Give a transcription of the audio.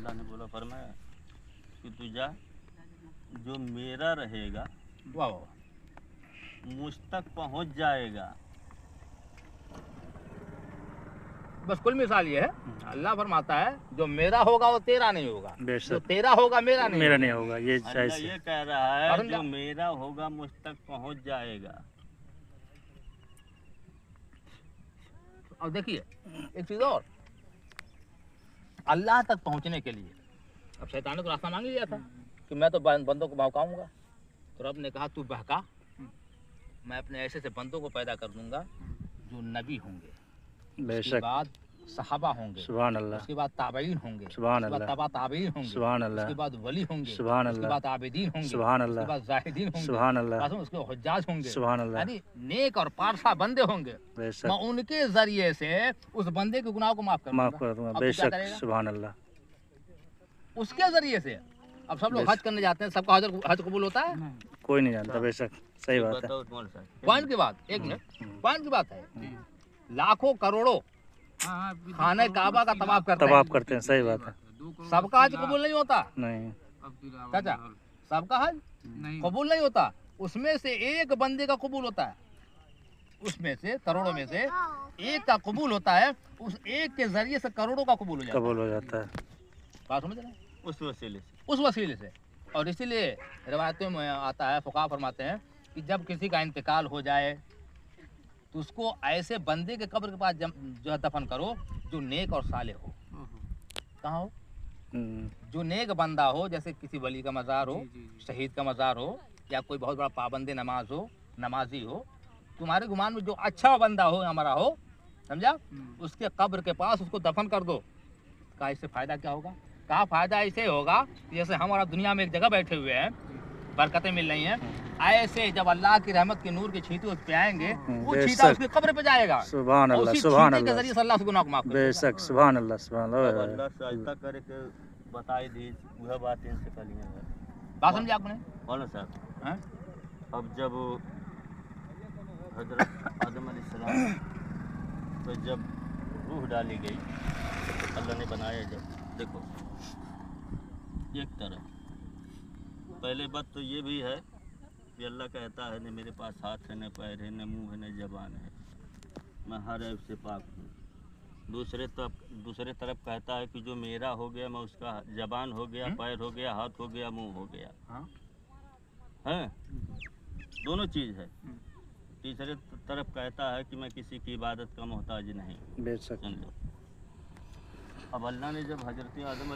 अल्लाह ने बोला फरमाया कि तू जा, जो मेरा रहेगा वाह वाह, मुझ तक पहुंच जाएगा। बस कुल मिसाल ये है, अल्लाह फरमाता है जो मेरा होगा वो तेरा नहीं होगा, जो तेरा होगा मेरा नहीं होगा। ये अल्लाह ये कह रहा है और जो मेरा होगा मुझ तक पहुंच जाएगा। और देखिए एक चीज और, अल्लाह तक पहुंचने के लिए अब शैतान ने तो रास्ता मांग लिया था कि मैं तो बंदों को बहकाऊंगा, तो रब ने कहा तू बहका, मैं अपने ऐसे से बंदों को पैदा कर दूंगा जो नबी होंगे, उसके बाद सहाबा होंगे, सुभान अल्लाह, उसके बाद ताबईन होंगे, सुभान उसके बाद अल्लाह, तबा ताबईन होंगे, सुभान अल्लाह, उसके बाद वली होंगे, सुभान उसके अल्लाह, बाद आबिदीन होंगे, सुभान अल्लाह, उसके बाद जाहिदीन होंगे, सुभान अल्लाह, उसके बाद हुज्जाज होंगे, सुभान अल्लाह, यानी नेक और पारसा बंदे होंगे। मैं उनके जरिए से उस बंदे के गुनाह को माफ कर दूंगा। बेशक, सुभान अल्लाह। उसके जरिए से अब सब लोग हज करने जाते हैं, सबका हज कबूल होता है? कोई नहीं जानता। बेशक सही बात है। पॉइंट की बात, एक मिनट, पॉइंट की बात है, लाखों करोड़ों खाने काबा का तवाफ करते हैं, सही बात है। सबका हज कबूल नहीं होता। नहीं चाचा, सबका हज कबूल नहीं होता, उसमें से एक बंदे का कबूल होता है, उसमें से करोड़ों में से एक का कबूल होता है, उस एक के जरिए से करोड़ों का कबूल हो जाता है। बात समझ रहे हैं? उस वसीले से। और इसीलिए रिवायतों में आता है, फुक़हा फरमाते हैं कि जब किसी का इंतकाल हो जाए तो उसको ऐसे बंदे के कब्र के पास जो है दफन करो जो नेक और साले हो। कहाँ हो? जो नेक बंदा हो, जैसे किसी वली का मज़ार हो, शहीद का मज़ार हो, या कोई बहुत बड़ा पाबंद नमाज हो, नमाजी हो, तुम्हारे गुमान में जो अच्छा बंदा हो हमारा हो, समझा, उसके कब्र के पास उसको दफन कर दो। कहा इससे फ़ायदा क्या होगा? कहा फ़ायदा ऐसे होगा कि जैसे हमारा दुनिया में एक जगह बैठे हुए हैं, बरकतें मिल रही हैं, ऐसे जब अल्लाह की रहमत के नूर के छींटे उस पे आएंगे, वो छींटा उसकी कब्र पे जाएगा। सुभान अल्लाह, सुभान अल्लाह, के जरिए से अल्लाह से गुनाह को माफ करेगा। बेशक, सुभान अल्लाह, सुभान अल्लाह। अल्लाह सजदा करे के बताई दी, वह बात इनसे कलिए है। बात समझे आपने? बोलो साहब। हैं? अब जब हजरत आदम अलैहिस्सलाम तो जब रूह डाली गई, अल्लाह ने बनाया, जब देखो एक तरह, पहले बात तो ये भी है कि अल्लाह कहता है न मेरे पास हाथ है, न पैर है, न मुंह है, न जबान है, मैं हर ऐब से पाक हूँ। दूसरे तरफ कहता है कि जो मेरा हो गया मैं उसका जबान हो गया, पैर हो गया, हाथ हो गया, मुंह हो गया। हैं? दोनों चीज़ है। तीसरे तरफ कहता है कि मैं किसी की इबादत का मोहताज नहीं। बेशक। अब अल्लाह ने जब हजरत आदम